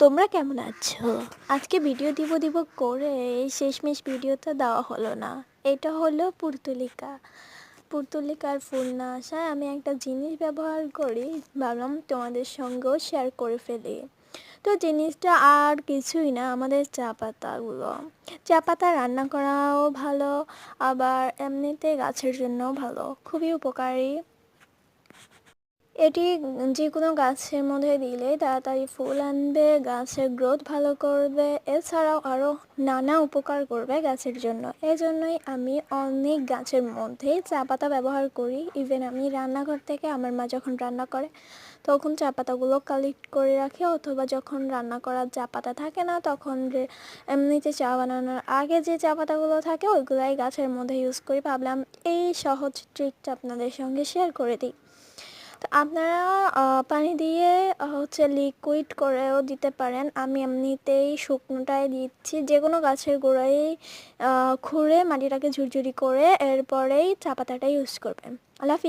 তোমরা কেমন আছো? আজকে ভিডিও দিব করে এই শেষমেশ ভিডিওটা দেওয়া হলো না। এটা হলো পুর্তলিকার ফুল না আসায় আমি একটা জিনিস ব্যবহার করি, ভাবলাম তোমাদের সঙ্গেও শেয়ার করে ফেলি। তো জিনিসটা আর কিছুই না, আমাদের চা পাতা রান্না করাও ভালো, আবার এমনিতে গাছের জন্যও ভালো, খুবই উপকারী। এটি যে কোনো গাছের মধ্যে দিলে তাড়াতাড়ি ফুল আনবে, গাছের গ্রোথ ভালো করবে, এছাড়াও আরও নানা উপকার করবে গাছের জন্য। এজন্যই আমি অনেক গাছের মধ্যে চা পাতা ব্যবহার করি। ইভেন আমি রান্নাঘর থেকে আমার মা যখন রান্না করে তখন চা পাতাগুলো কালেক্ট করে রাখি, অথবা যখন রান্না করার চা পাতা থাকে না তখন এমনিতে চা বানানোর আগে যে চা পাতাগুলো থাকে ওইগুলাই গাছের মধ্যে ইউজ করি। ভাবলাম এই সহজ ট্রিকটা আপনাদের সঙ্গে শেয়ার করে দিই। তো আপনারা পানি দিয়ে লিকুইড করেও দিতে পারেন। আমি এমনিতেই শুকনোটাই দিচ্ছি, যে কোনো গাছের গোড়ায় খুঁড়ে মাটিটাকে ঝুরঝুরি করে এরপরেই চা পাতাটা ইউজ করবেন। আল্লাহ হাফিজ।